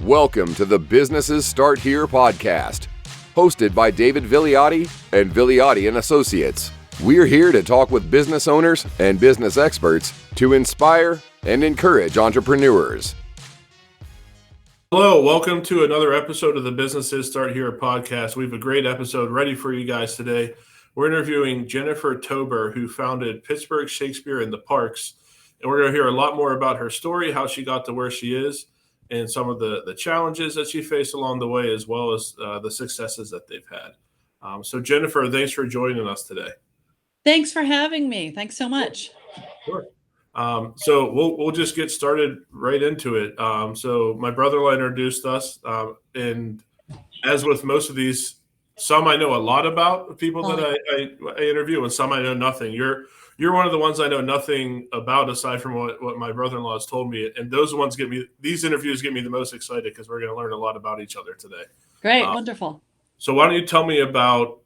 Welcome to the Businesses Start Here podcast, hosted by David Vigliotti and Vigliotti and Associates. We're here to talk with business owners and business experts to inspire and encourage entrepreneurs. Hello, welcome to another episode of the Businesses Start Here podcast. We have a great episode ready for you guys today. We're interviewing Jennifer Tober, who founded Pittsburgh Shakespeare in the Parks. And we're going to hear a lot more about her story, how she got to where she is, and some of the challenges that she faced along the way, as well as the successes that they've had. So Jennifer, thanks for joining us today. Thanks for having me. Thanks so much. Sure. So we'll just get started right into it. So my brother-in-law introduced us, and as with most of these, some I know a lot about people that I interview, and some I know nothing. You're one of the ones I know nothing about, aside from what my brother-in-law has told me. And these interviews get me the most excited because we're going to learn a lot about each other today. Great. Wonderful. So why don't you tell me about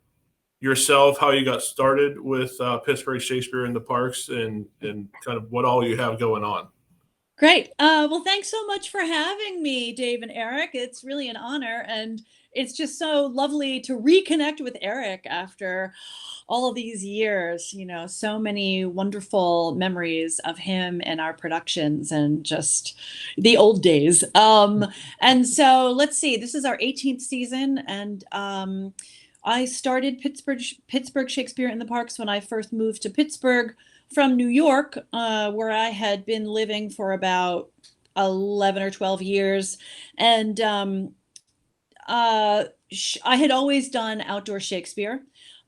yourself, how you got started with Pittsburgh Shakespeare in the Parks, and kind of what all you have going on. Great. Well, thanks so much for having me, Dave and Eric. It's really an honor. And it's just so lovely to reconnect with Eric after all of these years. You know, so many wonderful memories of him and our productions and just the old days. And so let's see, this is our 18th season. And I started Pittsburgh Shakespeare in the Parks when I first moved to Pittsburgh from New York, where I had been living for about 11 or 12 years. And I had always done outdoor Shakespeare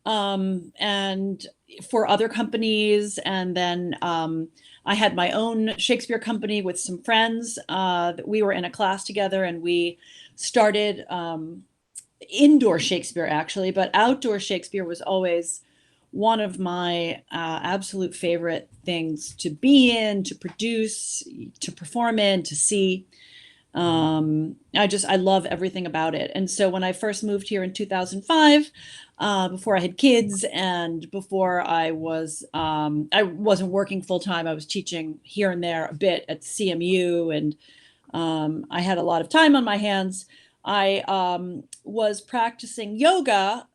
and for other companies. And then I had my own Shakespeare company with some friends. We were in a class together, and we started indoor Shakespeare, actually, but outdoor Shakespeare was always one of my absolute favorite things to be in, to produce, to perform in, to see. I love everything about it. And so when I first moved here in 2005, before I had kids and before I wasn't working full time, I was teaching here and there a bit at CMU, and I had a lot of time on my hands. I was practicing yoga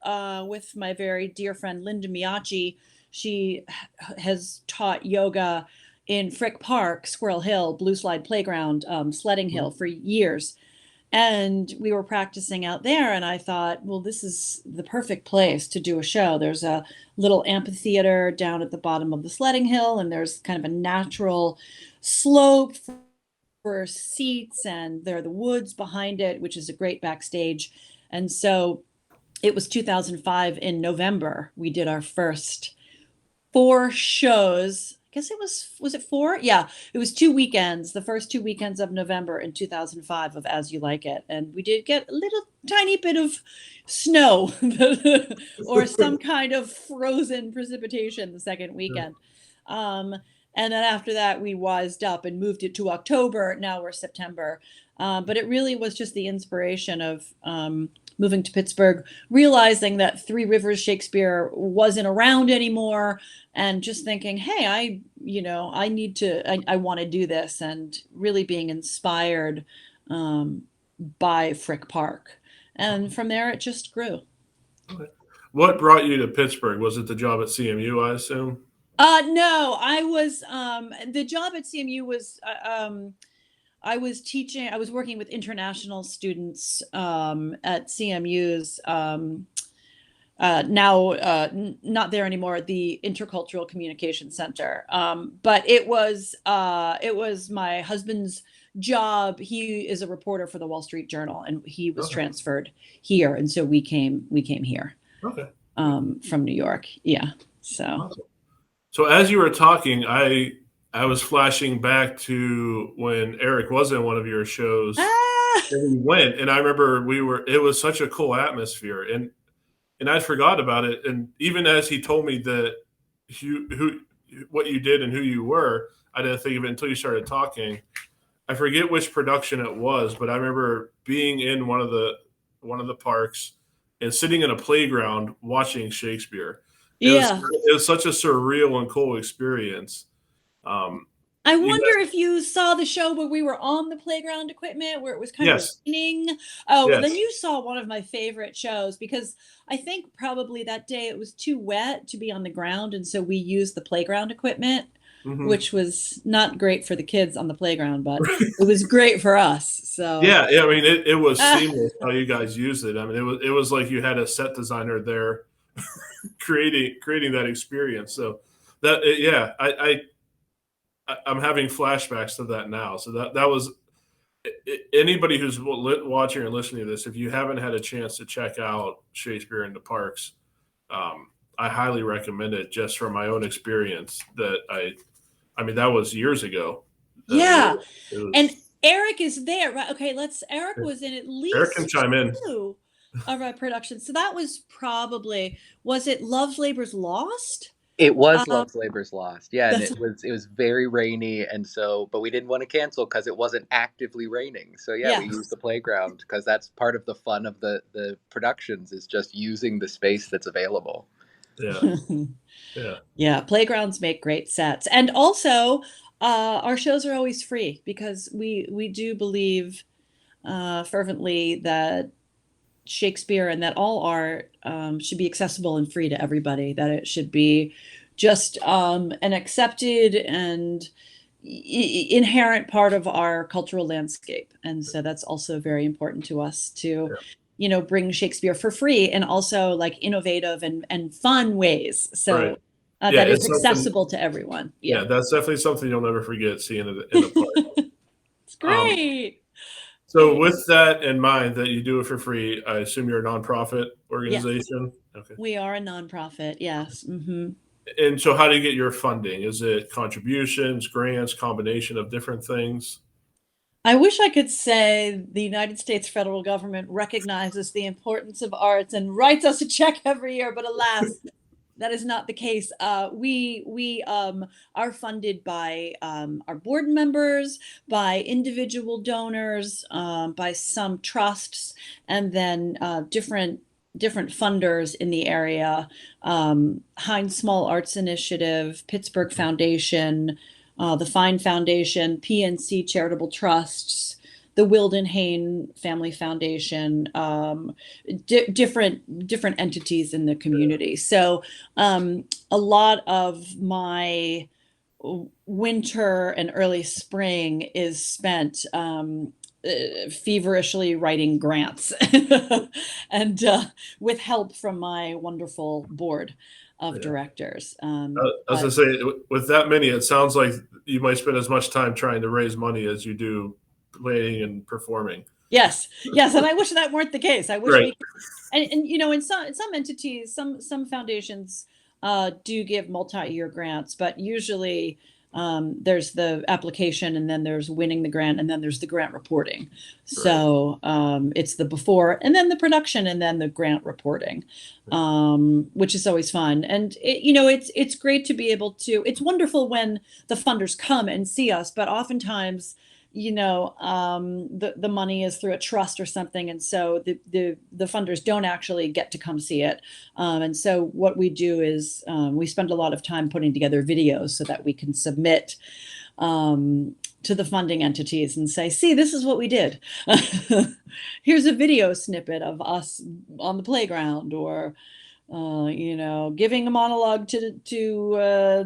with my very dear friend Linda Miachi. She has taught yoga in Frick Park, Squirrel Hill, Blue Slide Playground, Sledding Hill for years. And we were practicing out there, and I thought, well, this is the perfect place to do a show. There's a little amphitheater down at the bottom of the Sledding Hill, and there's kind of a natural slope for seats, and there are the woods behind it, which is a great backstage. And so it was 2005 in November. We did our first 4 shows. I guess was it 4? Yeah, it was 2 weekends, the first 2 weekends of November in 2005 of As You Like It. And we did get a little tiny bit of snow or some kind of frozen precipitation the second weekend. And then after that, we wised up and moved it to October. Now we're September. But it really was just the inspiration of moving to Pittsburgh, realizing that Three Rivers Shakespeare wasn't around anymore, and just thinking, hey, I want to do this, and really being inspired by Frick Park. And from there, it just grew. Okay. What brought you to Pittsburgh? Was it the job at CMU, I assume? No, I was, the job at CMU was, I was teaching, I was working with international students, at CMU's, now, not there anymore, at the Intercultural Communication Center. But it was my husband's job. He is a reporter for the Wall Street Journal, and he was transferred here. And so we came here, from New York. Yeah. So. Awesome. So as you were talking, I was flashing back to when Eric was in one of your shows, and we went, and I remember it was such a cool atmosphere, and I forgot about it. And even as he told me that what you did and who you were, I didn't think of it until you started talking. I forget which production it was, but I remember being in one of the parks and sitting in a playground watching Shakespeare. It was such a surreal and cool experience. I You wonder guys, if you saw the show where we were on the playground equipment where it was kind of yes, raining. Oh, well, then yes. you saw one of my favorite shows because I think probably that day it was too wet to be on the ground. And so we used the playground equipment, Hmm. which was not great for the kids on the playground, but it was great for us. So, Yeah, yeah. I mean, it was ah, seamless how you guys used it. I mean, it was like you had a set designer there creating that experience. So yeah, I'm having flashbacks to that now. So that was anybody who's watching or listening to this. If you haven't had a chance to check out Shakespeare in the Parks, I highly recommend it. Just from my own experience, I mean, that was years ago. yeah. It And was. Eric is there, right? Okay, Eric was in at Eric can least chime in. two of our productions. So that was probably, was it Love's Labor's Lost? It was Um, Love's Labor's Lost. Yeah, and that's it was very rainy, and so but we didn't want to cancel because it wasn't actively raining. So yeah, yeah. we used the playground because that's part of the fun of the productions is just using the space that's available. Yeah, yeah, Yeah, playgrounds make great sets. And also, our shows are always free because we do believe fervently that Shakespeare and that all art should be accessible and free to everybody, that it should be just an accepted and inherent part of our cultural landscape. And so that's also very important to us to, yeah. bring Shakespeare for free and also like innovative and fun ways. Right. So Yeah, that it's it's something. accessible to everyone. Yeah. Yeah, that's definitely something you'll never forget seeing it in the park. It's Um, great. so with that in mind, that you do it for free, I assume you're a nonprofit Yes, organization. Okay. we are a nonprofit. Yes. Hmm. And so, how do you get your funding? Is it contributions, grants, combination of different things? I wish I could say the United States federal government recognizes the importance of arts and writes us a check every year, but alas, that is not the case. We are funded by our board members, by individual donors, by some trusts, and then different funders in the area. Heinz Small Arts Initiative, Pittsburgh Foundation, the Fine Foundation, PNC Charitable Trusts, the Wilden Hain Family Foundation, different entities in the community. So a lot of my winter and early spring is spent feverishly writing grants and with help from my wonderful board of Yeah. directors. I was gonna say, with that many, it sounds like you might spend as much time trying to raise money as you do playing and performing. Yes, yes, and I wish that weren't the case. I wish Right. we could, and in some entities, some foundations do give multi-year grants, but usually there's the application, and then there's winning the grant, and then there's the grant reporting. So it's the before, and then the production, and then the grant reporting, which is always fun. And it's great to be able to. It's wonderful when the funders come and see us, but oftentimes the money is through a trust or something, and so the funders don't actually get to come see it. And so what we do is we spend a lot of time putting together videos so that we can submit to the funding entities and say, see, this is what we did. Here's a video snippet of us on the playground, or giving a monologue to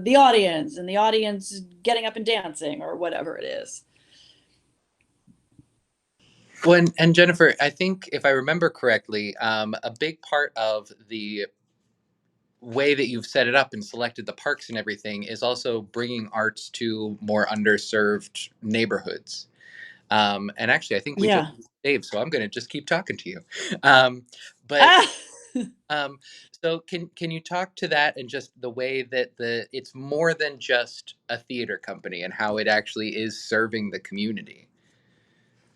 the audience, and the audience getting up and dancing, or whatever it is. Well, and Jennifer, I think if I remember correctly, a big part of the way that you've set it up and selected the parks and everything is also bringing arts to more underserved neighborhoods. And actually, I think we just Yeah. Dave, so I'm going to just keep talking to you. But Ah! so can you talk to that and just the way that it's more than just a theater company and how it actually is serving the community?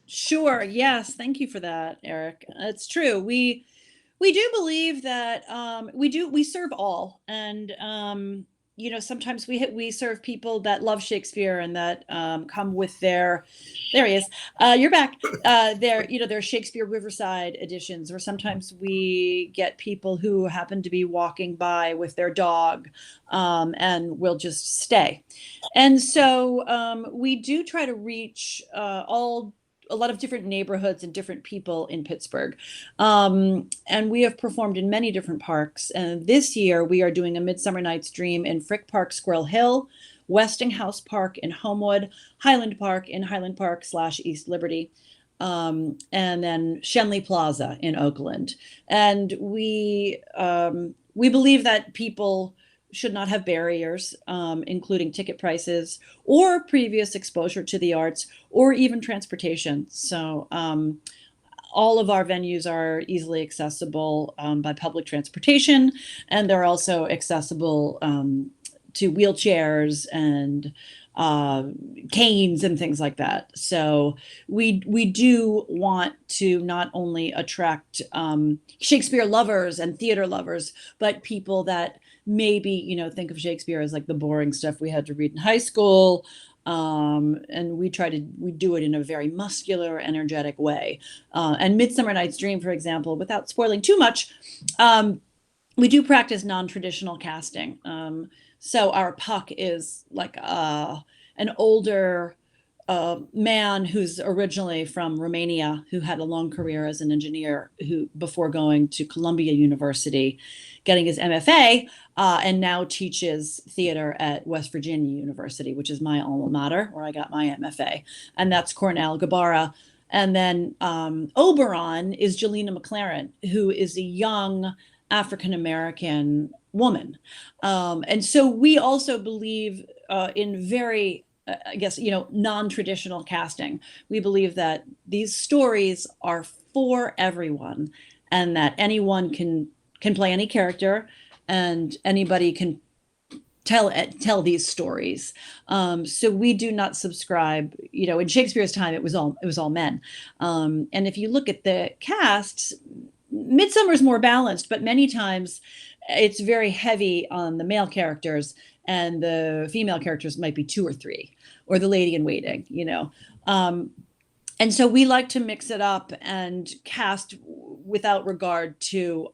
Sure. Yes. Thank you for that, Eric. It's true. We do believe that we serve all, and sometimes we serve people that love Shakespeare and that come with their, there he is, you're back, their Shakespeare Riverside editions, or sometimes we get people who happen to be walking by with their dog and will just stay. And so we do try to reach a lot of different neighborhoods and different people in Pittsburgh. And we have performed in many different parks. And this year we are doing a Midsummer Night's Dream in Frick Park, Squirrel Hill, Westinghouse Park in Homewood, Highland Park in Highland Park / East Liberty, and then Shenley Plaza in Oakland. And we believe that people should not have barriers, including ticket prices or previous exposure to the arts or even transportation. So all of our venues are easily accessible by public transportation, and they're also accessible to wheelchairs and canes and things like that. So we do want to not only attract Shakespeare lovers and theater lovers, but people that maybe, think of Shakespeare as like the boring stuff we had to read in high school. And we do it in a very muscular, energetic way. And Midsummer Night's Dream, for example, without spoiling too much, we do practice non-traditional casting. So our Puck is like an older man who's originally from Romania, who had a long career as an engineer, who before going to Columbia University, getting his MFA, and now teaches theater at West Virginia University, which is my alma mater, where I got my MFA, and that's Cornell Gabara. And then Oberon is Jelena McLaren, who is a young African-American woman. And so we also believe in very, I guess, non-traditional casting. We believe that these stories are for everyone and that anyone can play any character and anybody can tell these stories. So we do not subscribe, in Shakespeare's time, it was all men. And if you look at the casts, Midsummer is more balanced, but many times it's very heavy on the male characters and the female characters might be 2 or 3, or the lady in waiting, and so we like to mix it up and cast without regard to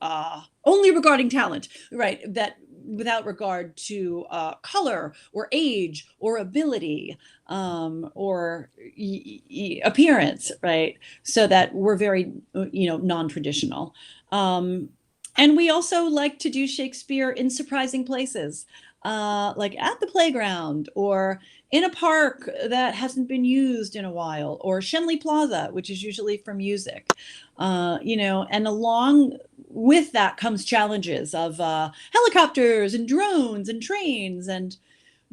only regarding talent, right? That without regard to color or age or ability or appearance, right? So that we're very, non-traditional. And we also like to do Shakespeare in surprising places, like at the playground or in a park that hasn't been used in a while, or Shenley Plaza, which is usually for music, and along with that comes challenges of helicopters and drones and trains and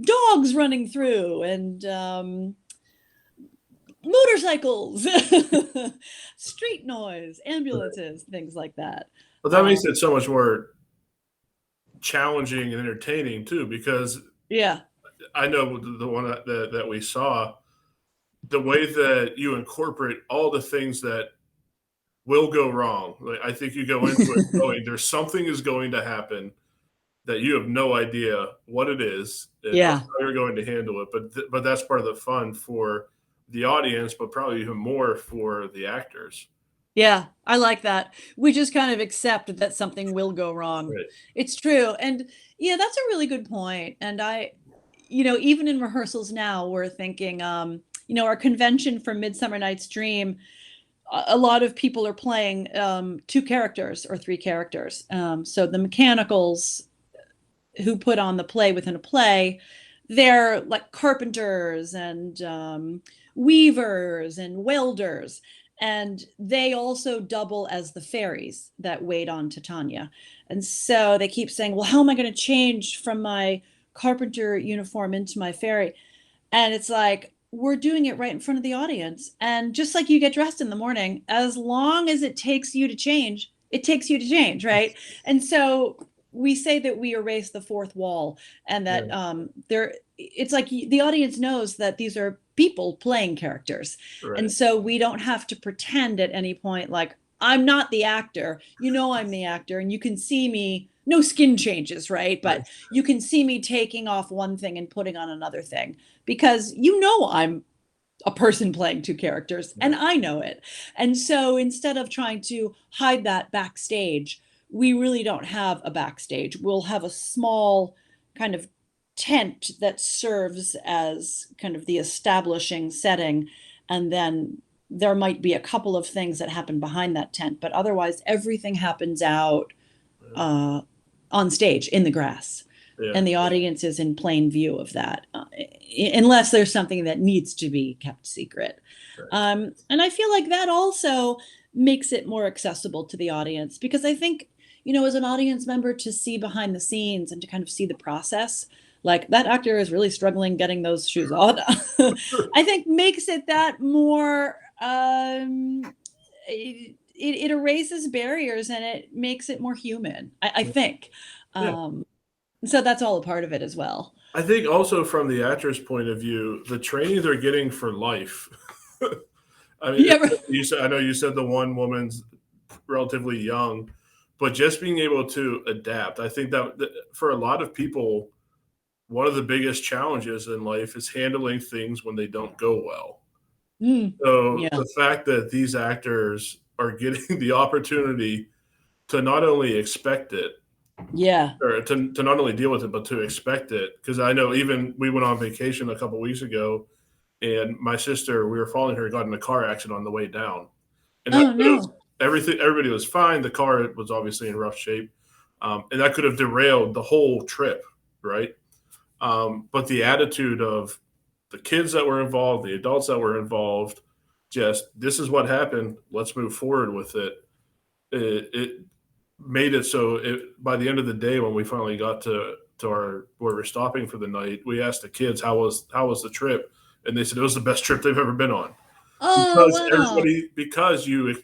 dogs running through and motorcycles, street noise, ambulances, things like that. Well, that makes it so much more challenging and entertaining too, because I know the one that we saw, the way that you incorporate all the things that will go wrong. Like, I think you go into it knowing there's something is going to happen that you have no idea what it is and how you're going to handle it. But that's part of the fun for the audience, but probably even more for the actors. Yeah, I like that. We just kind of accept that something will go wrong. Right. It's true. And yeah, that's a really good point. And even in rehearsals now, we're thinking, our convention for Midsummer Night's Dream, a lot of people are playing 2 characters or 3 characters. So the mechanicals who put on the play within a play, they're like carpenters and weavers and welders. And they also double as the fairies that wait on Titania. And so they keep saying, well, how am I going to change from my carpenter uniform into my fairy? And it's like, we're doing it right in front of the audience. And just like you get dressed in the morning, as long as it takes you to change, it takes you to change, right? And so we say that we erase the 4th wall, and that it's like the audience knows that these are people playing characters. Right. And so we don't have to pretend at any point like, I'm not the actor, I'm the actor, and you can see me no skin changes, right? But you can see me taking off one thing and putting on another thing because I'm a person playing two characters and I know it. And so instead of trying to hide that backstage, we really don't have a backstage. We'll have a small kind of tent that serves as kind of the establishing setting. And then there might be a couple of things that happen behind that tent, but otherwise everything happens out on stage in the grass. Yeah. And the audience is in plain view of that, unless there's something that needs to be kept secret. Right. And I feel like that also makes it more accessible to the audience because I think, as an audience member to see behind the scenes and to kind of see the process, like that actor is really struggling getting those shoes on, I think makes it that more, it erases barriers and it makes it more human, I think. Yeah. So that's all a part of it as well. I think also from the actor's point of view, the training they're getting for life. I mean, I know you said the one woman's relatively young, but just being able to adapt. I think that for a lot of people, one of the biggest challenges in life is handling things when they don't go well. So the fact that these actors are getting the opportunity to not only expect it, or to not only deal with it, but to expect it. Because I know even we went on vacation a couple of weeks ago, and my sister, we were following her, got in a car accident on the way down. And everybody was fine. The car was obviously in rough shape, and that could have derailed the whole trip, right? But the attitude of the kids that were involved, the adults that were involved, just this is what happened. Let's move forward with it. It made it so by the end of the day, when we finally got to where we're stopping for the night, we asked the kids how was the trip, and they said it was the best trip they've ever been on. Because you,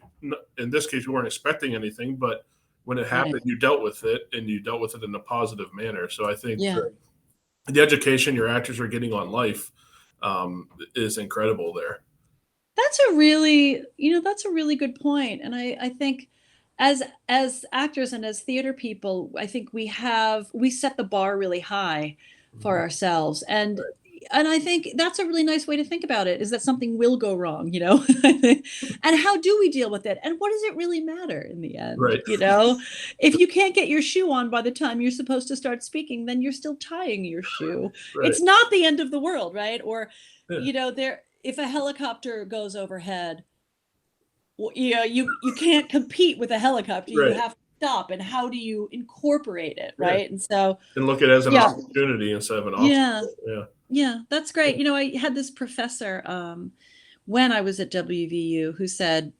in this case, we weren't expecting anything, but when it happened, you dealt with it, and you dealt with it in a positive manner. So I think the education your actors are getting on life is incredible there. That's a really good point. And I think as actors and as theater people, I think we set the bar really high for ourselves. And I think that's a really nice way to think about it, is that something will go wrong, and how do we deal with it? And what does it really matter in the end? Right. If you can't get your shoe on by the time you're supposed to start speaking, then you're still tying your shoe. Right. It's not the end of the world, right? Or, if a helicopter goes overhead, you can't compete with a helicopter. Right. You have to stop. And how do you incorporate it, right? And look at it as an opportunity instead of an obstacle. Yeah, that's great. I had this professor when I was at WVU who said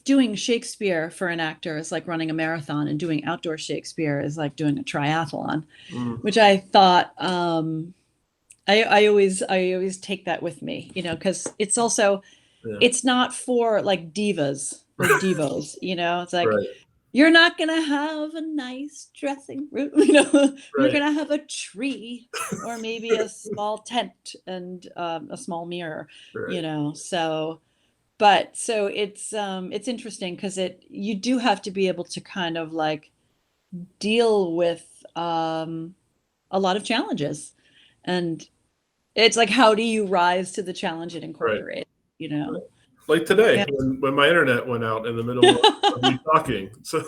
doing Shakespeare for an actor is like running a marathon, and doing outdoor Shakespeare is like doing a triathlon, which I thought I always take that with me, because it's also it's not for like divas or divos, it's like you're not going to have a nice dressing room, you're going to have a tree or maybe a small tent and a small mirror, so it's interesting because you do have to be able to kind of like deal with a lot of challenges, and it's like, how do you rise to the challenge and incorporate, Like today, when my internet went out in the middle of me talking. So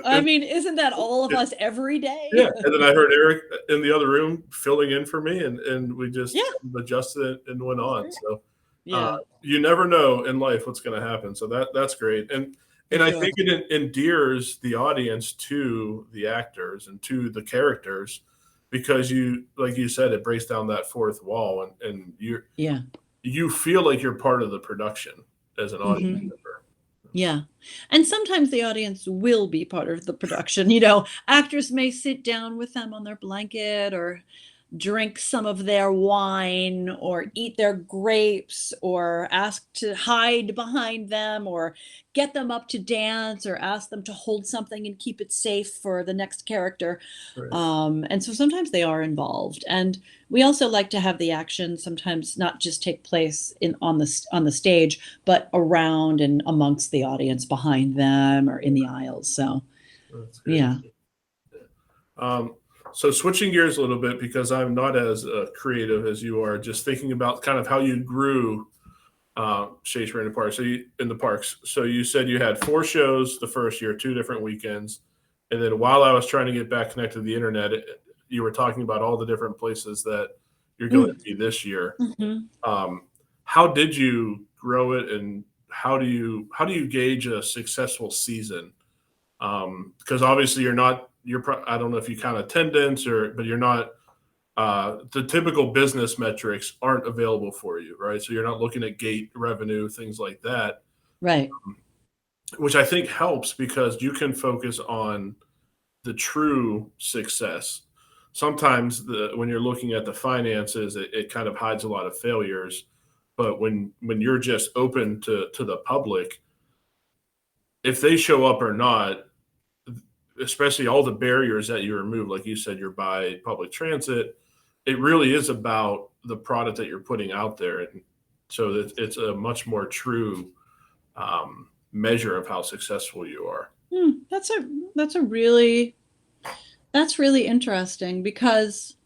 I mean, isn't that all of us every day? Yeah. And then I heard Eric in the other room filling in for me, and we just adjusted it and went on. So you never know in life what's going to happen. So that's great. And I think it endears the audience to the actors and to the characters, because like you said, it breaks down that fourth wall, and you feel like you're part of the production as an audience member. Yeah. And sometimes the audience will be part of the production. Actors may sit down with them on their blanket, or drink some of their wine or eat their grapes or ask to hide behind them or get them up to dance or ask them to hold something and keep it safe for the next character. Right. And so sometimes they are involved. And we also like to have the action sometimes not just take place on the stage, but around and amongst the audience, behind them or in the aisles. So That's good. yeah. So switching gears a little bit, because I'm not as creative as you are, just thinking about kind of how you grew Shakespeare in the Park. In the parks. So you said you had 4 shows the first year, 2 different weekends, and then while I was trying to get back connected to the internet, you were talking about all the different places that you're going to be this year. Mm-hmm. How did you grow it, and how do you gauge a successful season? Because obviously I don't know if you count attendance but you're not, the typical business metrics aren't available for you, right? So you're not looking at gate revenue, things like that, Right. which I think helps because you can focus on the true success. Sometimes when you're looking at the finances, it kind of hides a lot of failures. But when you're just open to the public, if they show up or not, especially all the barriers that you remove, like you said, you're by public transit, it really is about the product that you're putting out there. And so it's a much more true measure of how successful you are. That's really interesting because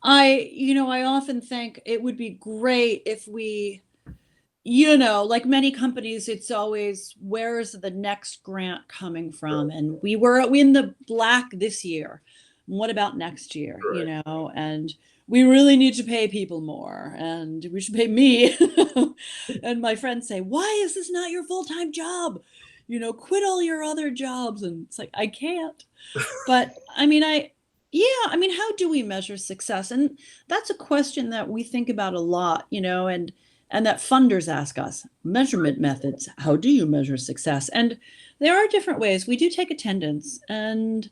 I often think it would be great if we, like many companies, it's always, where is the next grant coming from? And we were in the black this year. What about next year? Right. And we really need to pay people more, and we should pay me. And my friends say, why is this not your full-time job? Quit all your other jobs. And it's like, I can't. But how do we measure success? And that's a question that we think about a lot, and that funders ask us. Measurement methods. How do you measure success? And there are different ways. We do take attendance, and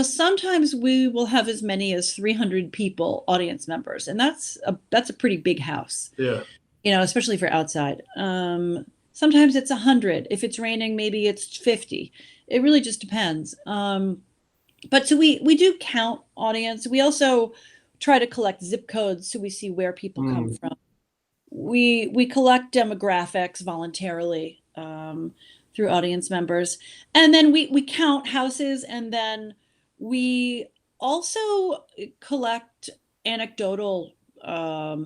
sometimes we will have as many as 300 people, audience members, and that's a pretty big house. Yeah. Especially for outside. Sometimes it's 100. If it's raining, maybe it's 50. It really just depends. But so we do count audience. We also try to collect zip codes so we see where people come from. We collect demographics voluntarily through audience members, and then we count houses, and then we also collect anecdotal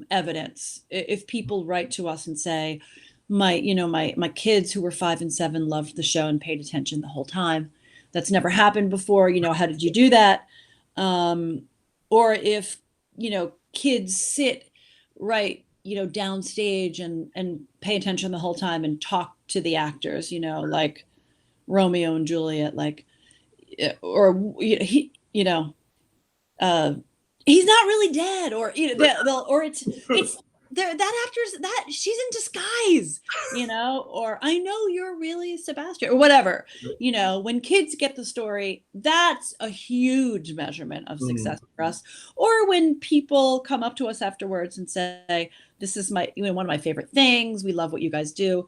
evidence. If people write to us and say, my kids who were 5 and 7 loved the show and paid attention the whole time. That's never happened before. How did you do that? Or if, kids sit right, downstage and pay attention the whole time and talk to the actors, like Romeo and Juliet, like, or he's not really dead, or or it's that actor's she's in disguise, or I know you're really Sebastian, or whatever. When kids get the story, that's a huge measurement of success for us. Or when people come up to us afterwards and say, this is one of my favorite things, we love what you guys do.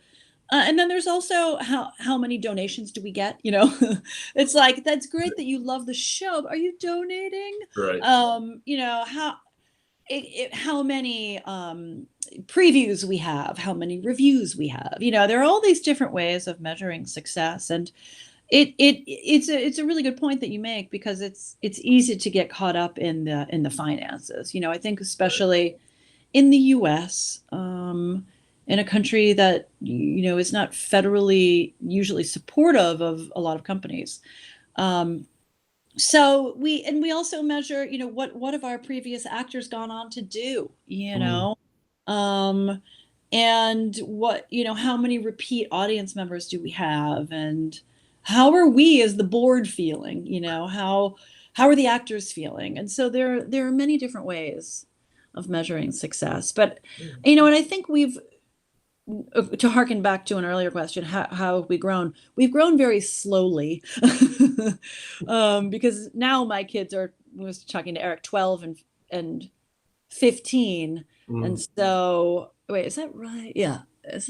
And then there's also how many donations do we get? It's like, that's great that you love the show, but are you donating? Right. How many previews we have, how many reviews we have. There are all these different ways of measuring success, and it's a really good point that you make, because it's easy to get caught up in the finances. I think especially in the U.S., in a country that is not federally usually supportive of a lot of companies. So we also measure, what have our previous actors gone on to do, and what, how many repeat audience members do we have, and how are we as the board feeling, how are the actors feeling? And so there are many different ways of measuring success. But, and I think to harken back to an earlier question, how have we grown? We've grown very slowly, because now my kids are, I was talking to Eric, 12 2015. And so, wait, is that right? Yeah. Is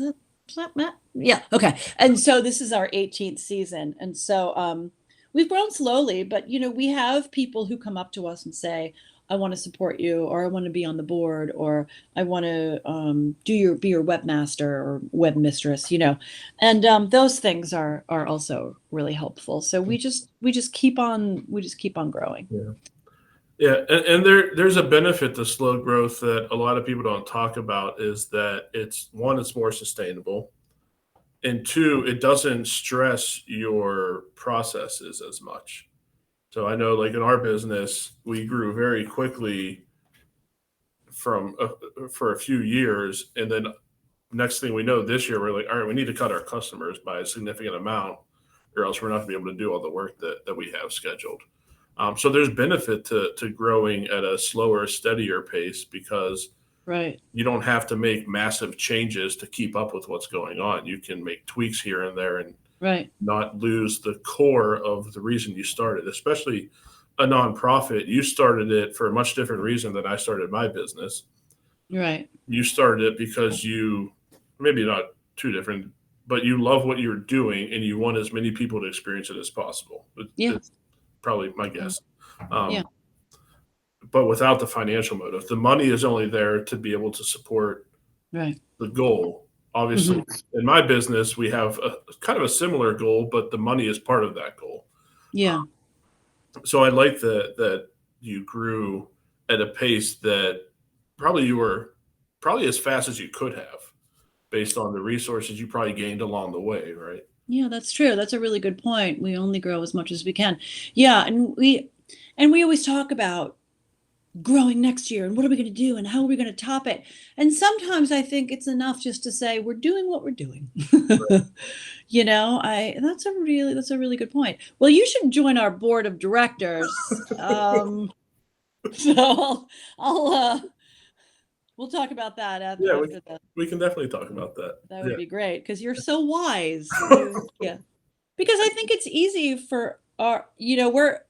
that Matt? Yeah. Okay. And so this is our 18th season. And so we've grown slowly, but we have people who come up to us and say, I want to support you, or I want to be on the board, or I want to be your webmaster or web mistress, and those things are also really helpful. So we just keep on growing. Yeah. Yeah, and there's a benefit to slow growth that a lot of people don't talk about, is that it's more sustainable, and two, it doesn't stress your processes as much. So I know, like in our business, we grew very quickly for a few years, and then next thing we know, this year we're like, all right, we need to cut our customers by a significant amount, or else we're not going to be able to do all the work that we have scheduled. So there's benefit to growing at a slower, steadier pace, because Right. you don't have to make massive changes to keep up with what's going on. You can make tweaks here and there and Right. not lose the core of the reason you started, especially a nonprofit. You started it for a much different reason than I started my business. Right. You started it because maybe not too different, but you love what you're doing and you want as many people to experience it as possible. Yeah. It's probably my guess. Yeah. But without the financial motive, the money is only there to be able to support Right. the goal. Obviously, in my business, we have a kind of a similar goal, but the money is part of that goal. Yeah. So I like that you grew at a pace that you were as fast as you could have, based on the resources you probably gained along the way, right? Yeah, that's true. That's a really good point. We only grow as much as we can. Yeah, and we always talk about growing next year and what are we going to do and how are we going to top it? And sometimes I think it's enough just to say we're doing what we're doing. That's a really good point. Well, you should join our board of directors. So I'll we'll talk about that after the. We can definitely talk about that. That would be great, because you're so wise. Yeah, because I think it's easy for our, we're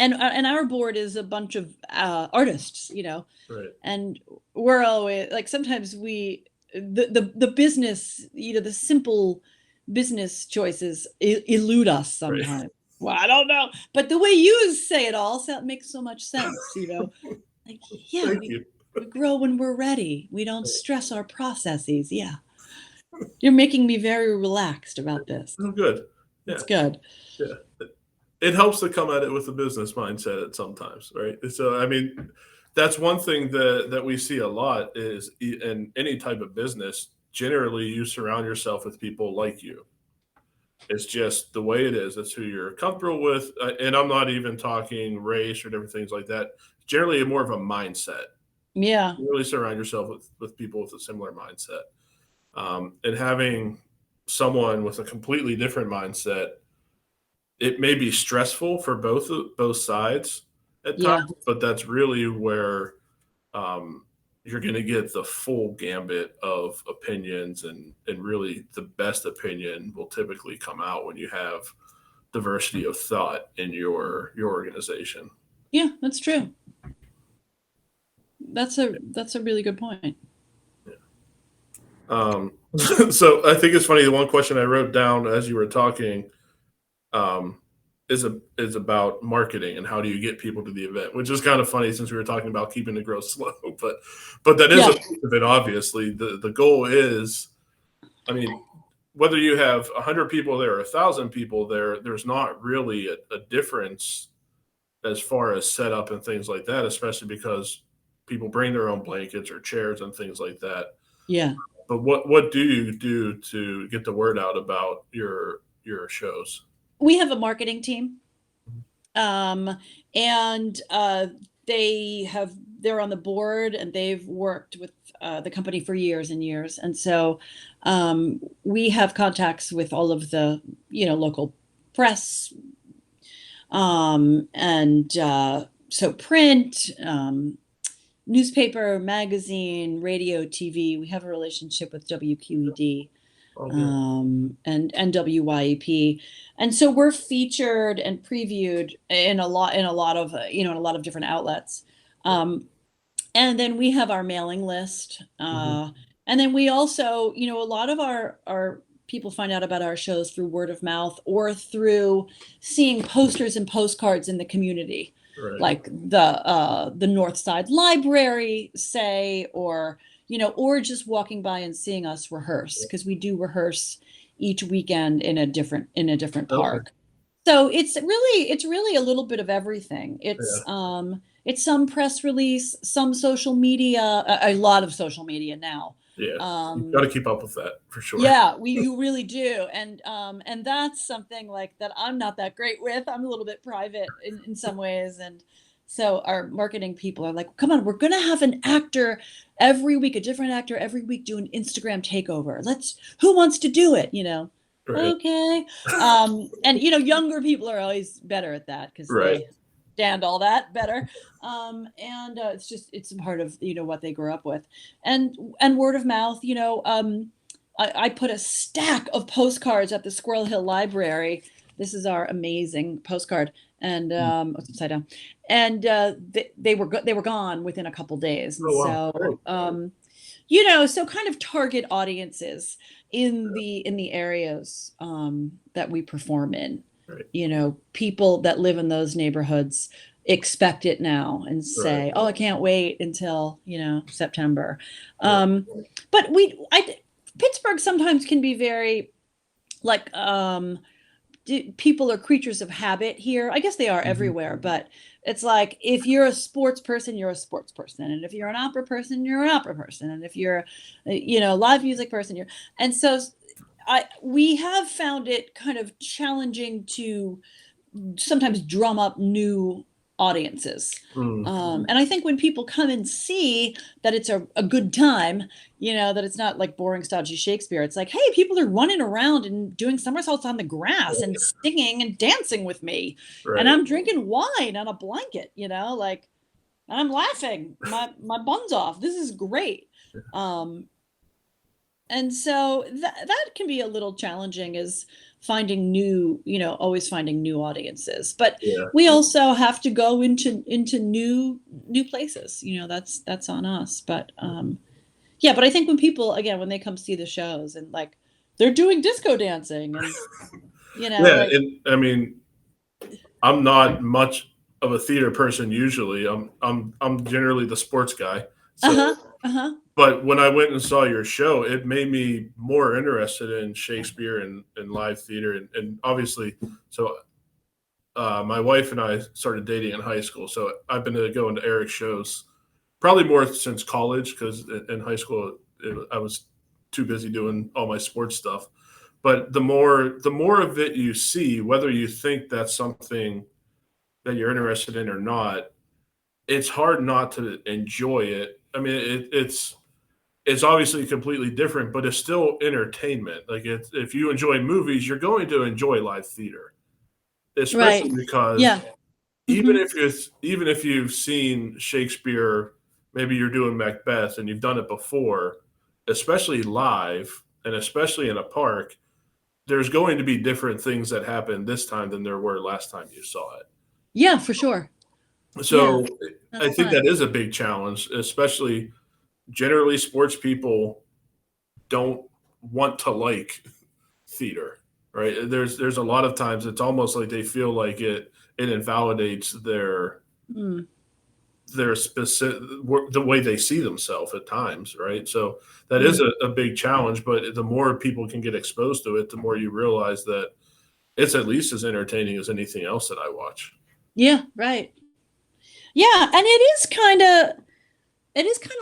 and our board is a bunch of artists, Right. and we're always like, sometimes the business, the simple business choices elude us sometimes. Right. Well, I don't know, but the way you say it all makes so much sense, like, yeah, we grow when we're ready. We don't stress our processes. Yeah. You're making me very relaxed about this. Oh, good. Yeah. It's good. Yeah. It helps to come at it with a business mindset at sometimes, right? So, I mean, that's one thing that we see a lot is, in any type of business, generally you surround yourself with people like you. It's just the way it is. It's who you're comfortable with. And I'm not even talking race or different things like that. Generally more of a mindset. Yeah. You really surround yourself with people with a similar mindset. And having someone with a completely different mindset, it may be stressful for both sides at times, but that's really where you're going to get the full gambit of opinions, and really the best opinion will typically come out when you have diversity of thought in your organization. Yeah, that's true. That's a really good point. Yeah. So I think it's funny. The one question I wrote down as you were talking is about marketing and how do you get people to the event, which is kind of funny since we were talking about keeping the growth slow. But that is a piece of it. Obviously, the goal is, I mean, whether you have 100 people there or 1,000 people there, there's not really a difference as far as setup and things like that, especially because people bring their own blankets or chairs and things like that. Yeah. But what do you do to get the word out about your shows? We have a marketing team, and they're on the board, and they've worked with the company for years and years, and so we have contacts with all of the local press, and so print, newspaper, magazine, radio, TV. We have a relationship with WQED. And WYEP, and so we're featured and previewed in a lot of different outlets. And then we have our mailing list. And then we also, a lot of our people find out about our shows through word of mouth or through seeing posters and postcards in the community, Right. like the North Side Library, say, or just walking by and seeing us rehearse, because we do rehearse each weekend in a different park. So it's really a little bit of everything. It's some press release, some social media, a lot of social media now. Yeah, you've got to keep up with that for sure. Yeah, you really do, and that's something like that I'm not that great with. I'm a little bit private in some ways, and so our marketing people are like, "Come on, we're gonna have an actor every week, a different actor every week, do an Instagram takeover. Who wants to do it? Right. Okay, and younger people are always better at that because Right. they stand all that better, and it's a part of what they grew up with, and word of mouth. I put a stack of postcards at the Squirrel Hill Library. This is our amazing postcard, and it's upside down, and they were gone within a couple days, and Oh, wow. so kind of target audiences in the areas that we perform in. Right. People that live in those neighborhoods expect it now and say, Right. "Oh, I can't wait until September." Right. But Pittsburgh sometimes can be very like people are creatures of habit here. I guess they are everywhere, but it's like if you're a sports person, you're a sports person, and if you're an opera person, you're an opera person, and if you're live music person, and so we have found it kind of challenging to sometimes drum up new audiences. And I think when people come and see that it's a good time, that it's not like boring, stodgy Shakespeare. It's like, hey, people are running around and doing somersaults on the grass and singing and dancing with me. Right. And I'm drinking wine on a blanket, and I'm laughing my buns off. This is great. And so that can be a little challenging, is finding always finding new audiences. But we also have to go into new places. That's on us. But but I think when people, again, when they come see the shows and like they're doing disco dancing and and I mean, I'm not much of a theater person usually. I'm generally the sports guy. So but when I went and saw your show, it made me more interested in Shakespeare and live theater. And obviously, so my wife and I started dating in high school. So I've been going to Eric's shows probably more since college, because in high school, I was too busy doing all my sports stuff. But the more of it you see, whether you think that's something that you're interested in or not, it's hard not to enjoy it. I mean, it's obviously completely different, but it's still entertainment. Like if you enjoy movies, you're going to enjoy live theater, especially because even if you've seen Shakespeare, maybe you're doing Macbeth and you've done it before, especially live and especially in a park, there's going to be different things that happen this time than there were last time you saw it. Yeah, for sure. So I think that is a big challenge, especially generally sports people don't want to like theater, right? There's a lot of times it's almost like they feel like it invalidates their specific, the way they see themselves at times, right? So that is a big challenge, but the more people can get exposed to it, the more you realize that it's at least as entertaining as anything else that I watch. Yeah, right. Yeah, and it is kind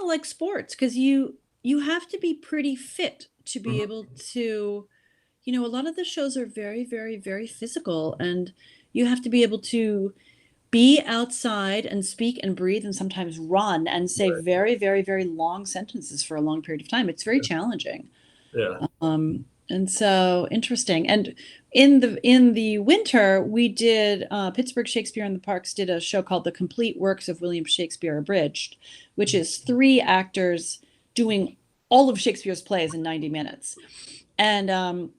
of like sports, because you have to be pretty fit to be able to, a lot of the shows are very, very, very physical, and you have to be able to be outside and speak and breathe and sometimes run and say very, very, very long sentences for a long period of time. It's very challenging. Yeah. And so interesting. And in the winter, we did Pittsburgh Shakespeare in the Parks did a show called The Complete Works of William Shakespeare Abridged, which is 3 actors doing all of Shakespeare's plays in 90 minutes. And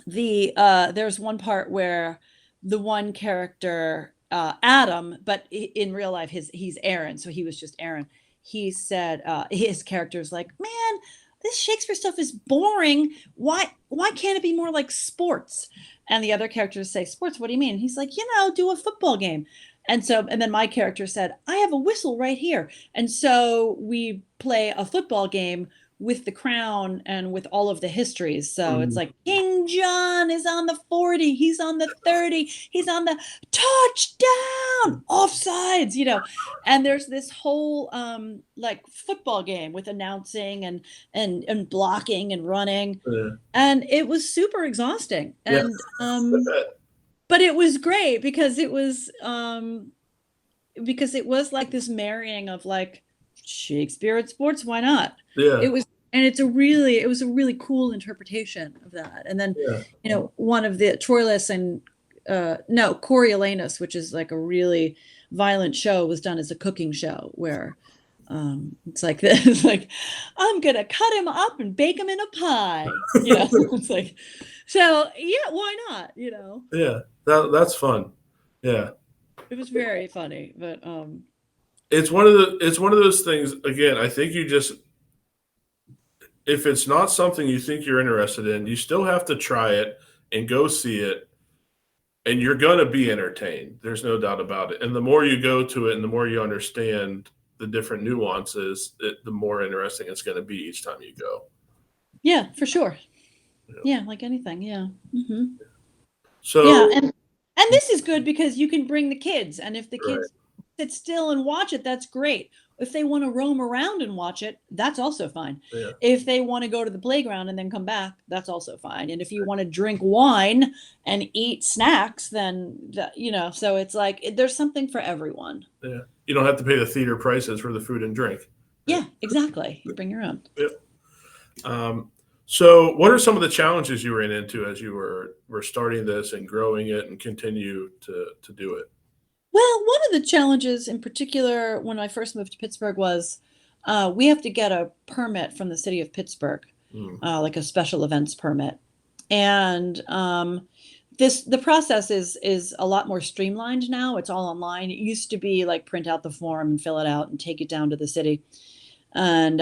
there's one part where the one character Adam, but in real life, he's Aaron, so he was just Aaron. He said his character's like, man, this Shakespeare stuff is boring. Why can't it be more like sports? And the other characters say, sports, what do you mean? He's like, do a football game. And then my character said, I have a whistle right here. And so we play a football game with the crown and with all of the histories. So it's like King John is on the 40, he's on the 30, he's on the touchdown, offsides, and there's this whole like football game with announcing and blocking and running. And it was super exhausting. And but it was great because it was like this marrying of like Shakespeare and sports, why not? It was a really cool interpretation of that. And then one of the Troilus and Coriolanus, which is like a really violent show, was done as a cooking show where it's like this, like, I'm gonna cut him up and bake him in a pie. It's like, so why not? That's fun. It was very funny, but it's one of those things. Again, I think if it's not something you think you're interested in, you still have to try it and go see it, and you're going to be entertained. There's no doubt about it. And the more you go to it and the more you understand the different nuances, the more interesting it's going to be each time you go. Yeah, for sure. Yeah, like anything. Yeah. Mm-hmm. So and this is good because you can bring the kids, and if the kids sit still and watch it, that's great. If they want to roam around and watch it, that's also fine. If they want to go to the playground and then come back, that's also fine. And if you want to drink wine and eat snacks, then so it's like there's something for everyone. Yeah, you don't have to pay the theater prices for the food and drink. Yeah, exactly. You bring your own. So what are some of the challenges you ran into as you were starting this and growing it and continue to do it? Well, one of the challenges in particular when I first moved to Pittsburgh was we have to get a permit from the city of Pittsburgh, like a special events permit. And the process is a lot more streamlined now. It's all online. It used to be like print out the form and fill it out and take it down to the city. And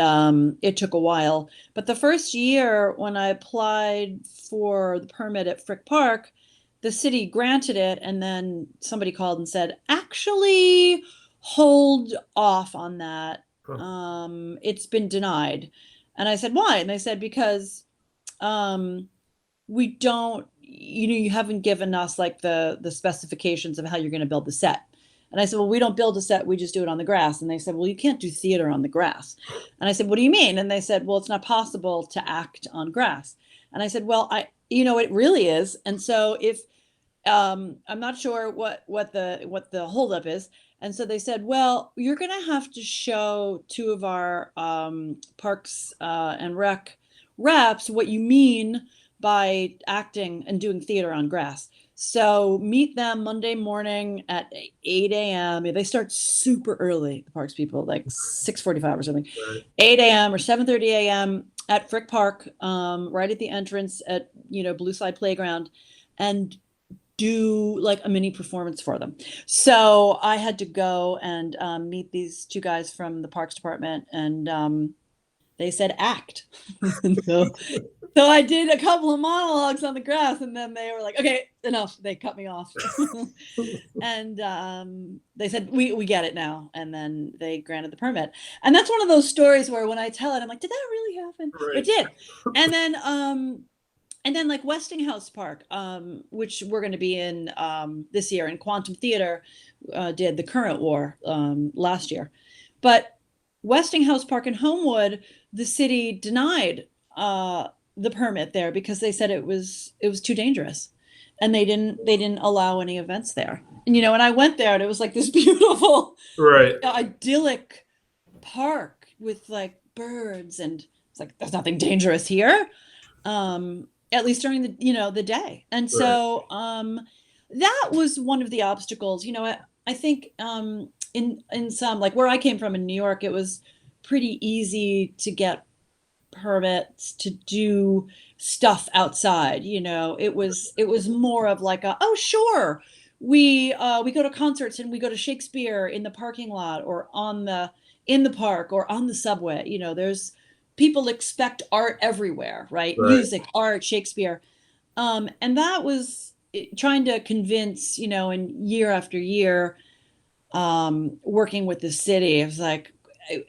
it took a while. But the first year when I applied for the permit at Frick Park, the city granted it, and then somebody called and said, actually, hold off on that. It's been denied. And I said, why? And they said, because we don't, you haven't given us like the specifications of how you're going to build the set. And I said, well, we don't build a set, we just do it on the grass. And they said, well, you can't do theater on the grass. And I said, what do you mean? And they said, well, it's not possible to act on grass. And I said, well, it really is. And so if I'm not sure what the holdup is. And so they said, well, you're going to have to show two of our parks and rec reps what you mean by acting and doing theater on grass. So meet them Monday morning at 8 a.m. They start super early, the parks people, like 6:45 or something, 8 a.m. or 7:30 a.m. at Frick Park, right at the entrance at, Blue Slide Playground, and do like a mini performance for them. So I had to go and meet these two guys from the Parks Department, and they said act. So I did a couple of monologues on the grass, and then they were like, okay, enough. They cut me off. And they said, we get it now. And then they granted the permit. And that's one of those stories where when I tell it, I'm like, did that really happen? Right. It did. And then like Westinghouse Park, which we're going to be in this year, and Quantum Theater did The Current War last year. But Westinghouse Park in Homewood, the city denied the permit there because they said it was too dangerous, and they didn't allow any events there. And and I went there, and it was like this beautiful, idyllic park with like birds, and it's like there's nothing dangerous here. At least during the day. And so that was one of the obstacles. I think in some, like where I came from in New York, it was pretty easy to get permits to do stuff outside. It was more of like oh sure, we go to concerts and we go to Shakespeare in the parking lot or in the park or on the subway. You know, there's people expect art everywhere, right? Right. Music, art, Shakespeare. And that was trying to convince, you know, and year after year, working with the city, it was like,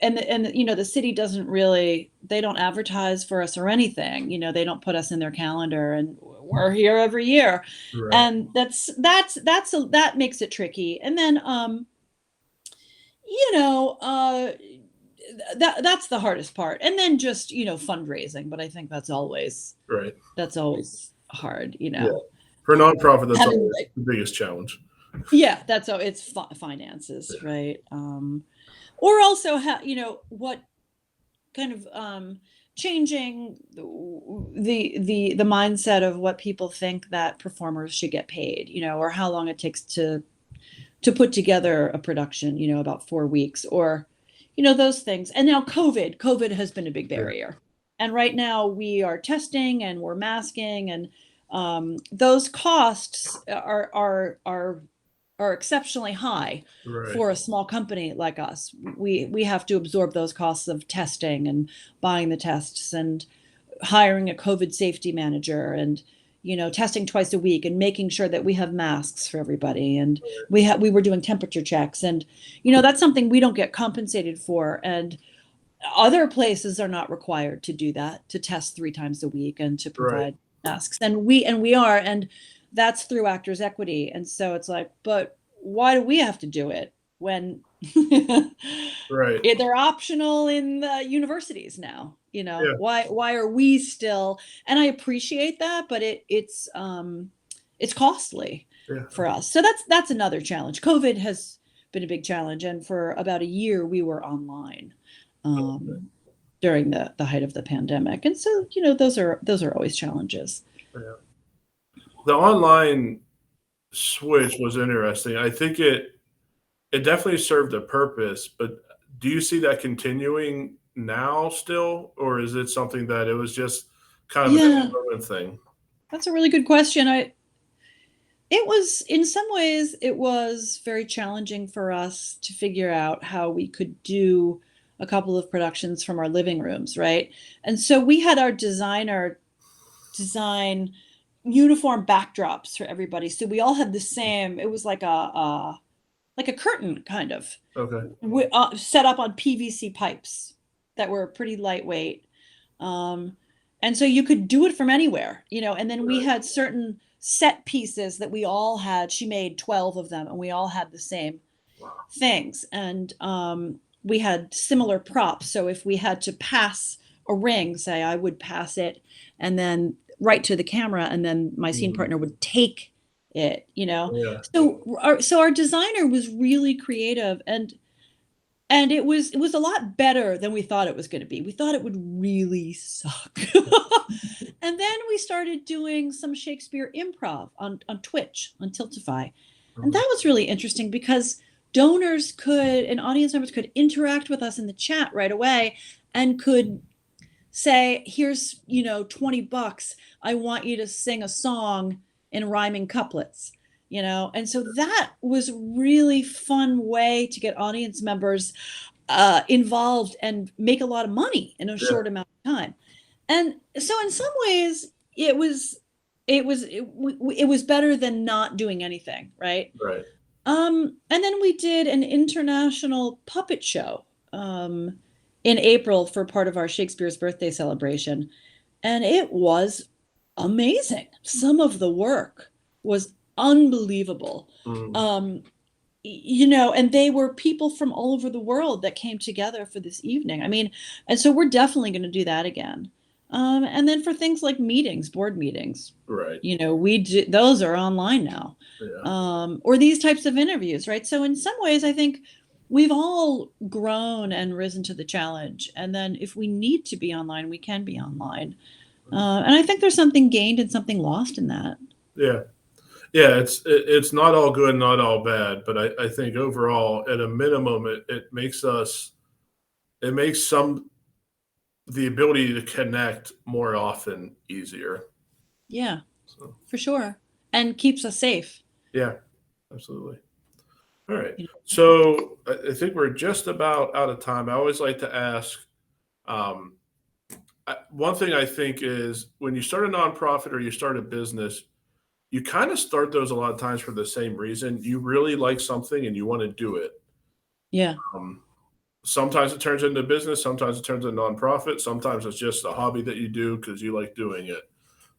and you know, the city doesn't really, they don't advertise for us or anything, you know, they don't put us in their calendar, and we're here every year. Right. And that makes it tricky. And then, you know, that's the hardest part. And then just, you know, fundraising, but I think that's always hard, you know. Yeah. For a nonprofit, that's Having, always the biggest challenge. yeah, that's how it's finances, Yeah. right? Or also you know, what kind of changing the mindset of what people think that performers should get paid, you know, or how long it takes to put together a production, you know, about 4 weeks, or, you know, those things. And now COVID has been a big barrier. And right now we are testing and we're masking, and those costs are exceptionally high Right. for a small company like us. We have to absorb those costs of testing and buying the tests and hiring a COVID safety manager, and, you know, testing twice a week and making sure that we have masks for everybody. And we were doing temperature checks, and, you know, that's something we don't get compensated for. And other places are not required to do that, to test 3 times a week and to provide masks. And we are, and that's through Actors Equity. And so it's like, but why do we have to do it when Right. they're optional in the universities now? You know, Yeah. why are we still? And I appreciate that, but it's costly for us. So that's another challenge. COVID has been a big challenge, and for about a year we were online during the height of the pandemic. And so, you know, those are always challenges. Yeah. The online switch was interesting. I think it definitely served a purpose, but do you see that continuing now still, or is it something that it was just kind of Yeah, an moment thing? that's a really good question. It was, in some ways, it was very challenging for us to figure out how we could do a couple of productions from our living rooms, right? And so we had our designer design uniform backdrops for everybody. So we all had the same, it was like a curtain kind of Okay. set up on PVC pipes that were pretty lightweight. And so you could do it from anywhere, you know, and then we had certain set pieces that we all had. She made 12 of them, and we all had the same things. And we had similar props. So if we had to pass a ring, say, I would pass it and then right to the camera, and then my scene partner would take it, you know. Yeah. So our designer was really creative, and it was a lot better than we thought it was going to be. We thought it would really suck. And then we started doing some Shakespeare improv on Twitch, on Tiltify. And that was really interesting because donors and audience members could interact with us in the chat right away, and could say, here's, you know, $20. I want you to sing a song in rhyming couplets, you know. And so that was a really fun way to get audience members involved and make a lot of money in a short amount of time. And so in some ways it was better than not doing anything, right? Right. And then we did an international puppet show in April for part of our Shakespeare's birthday celebration, and it was amazing. Some of the work was unbelievable. You know, and they were people from all over the world that came together for this evening. I mean, and so we're definitely going to do that again. And then for things like board meetings, Right. you know, those are online now. Yeah. Or these types of interviews, right? So in some ways, I think we've all grown and risen to the challenge. And then if we need to be online, we can be online. And I think there's something gained and something lost in that. Yeah. Yeah, it's not all good, not all bad, but I think overall, at a minimum, it makes the ability to connect more often easier. Yeah, for sure. And keeps us safe. Yeah. Absolutely. All right. You know? So I think we're just about out of time. I always like to ask, one thing I think is when you start a nonprofit or you start a business, you kind of start those a lot of times for the same reason. You really like something and you want to do it. Yeah. Sometimes it turns into a business. Sometimes it turns into a nonprofit. Sometimes it's just a hobby that you do because you like doing it.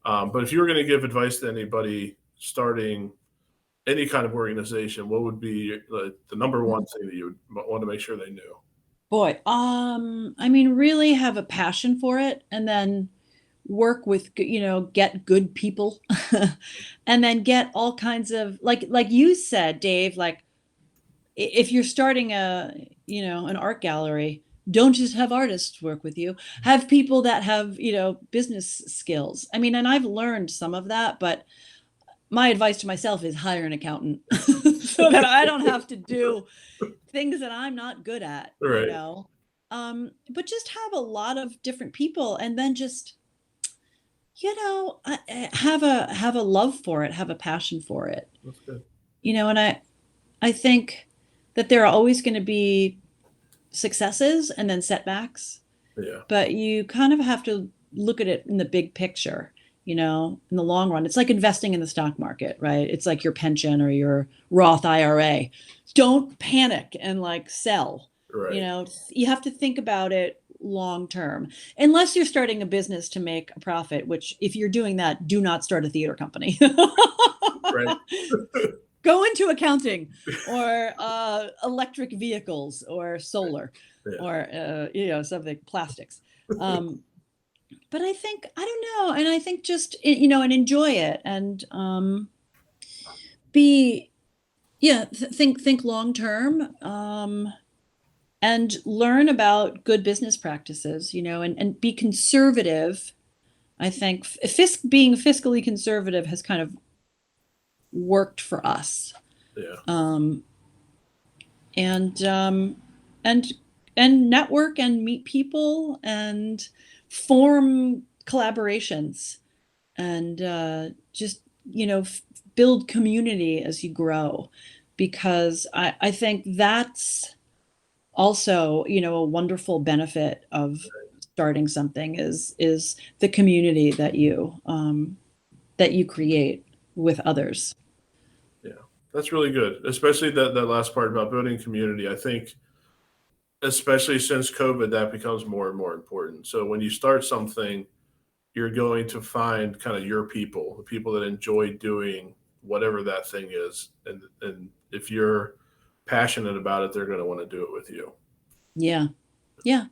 But if you were going to give advice to anybody starting any kind of organization, what would be the number one thing that you would want to make sure they knew? Boy, I mean, really have a passion for it, and then work with, get good people, and then get all kinds of, like you said, Dave, like if you're starting an art gallery, don't just have artists work with you, have people that have, business skills. I mean, and I've learned some of that, but my advice to myself is hire an accountant so that I don't have to do things that I'm not good at, Right. But just have a lot of different people, and then just, have a love for it, have a passion for it. That's good. And I think that there are always going to be successes and then setbacks, Yeah. but you kind of have to look at it in the big picture. In the long run. It's like investing in the stock market, right? It's like your pension or your Roth IRA. Don't panic and sell. Right. You have to think about it long term, unless you're starting a business to make a profit, which if you're doing that, do not start a theater company. Right. Go into accounting or electric vehicles or solar, or something, plastics. But I think, I don't know. And I think just, and enjoy it, and think long term, and learn about good business practices, and be conservative. I think being fiscally conservative has kind of worked for us. Yeah. And network and meet people and form collaborations, and just build community as you grow, because I think that's also a wonderful benefit of starting something is the community that you create with others. Yeah, that's really good, especially that last part about building community. I think especially since COVID, that becomes more and more important. So when you start something, you're going to find kind of your people, the people that enjoy doing whatever that thing is. And if you're passionate about it, they're going to want to do it with you. Yeah. Yeah,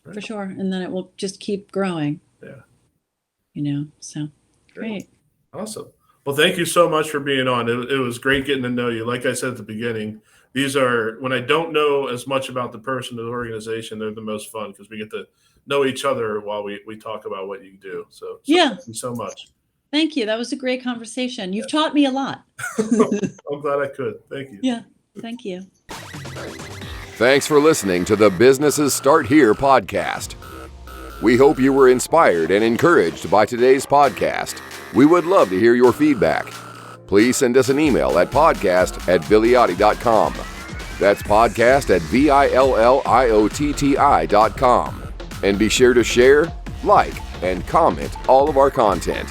right. For sure. And then it will just keep growing. Yeah. So great. Awesome. Well, thank you so much for being on. It was great getting to know you. Like I said at the beginning, these are, when I don't know as much about the person or the organization, they're the most fun because we get to know each other while we talk about what you do. So thank you so much. Thank you. That was a great conversation. You've taught me a lot. I'm glad I could. Thank you. Yeah. Thank you. Thanks for listening to the Businesses Start Here podcast. We hope you were inspired and encouraged by today's podcast. We would love to hear your feedback. Please send us an email at podcast@villiotti.com. That's podcast@villiotti.com. And be sure to share, like, and comment all of our content.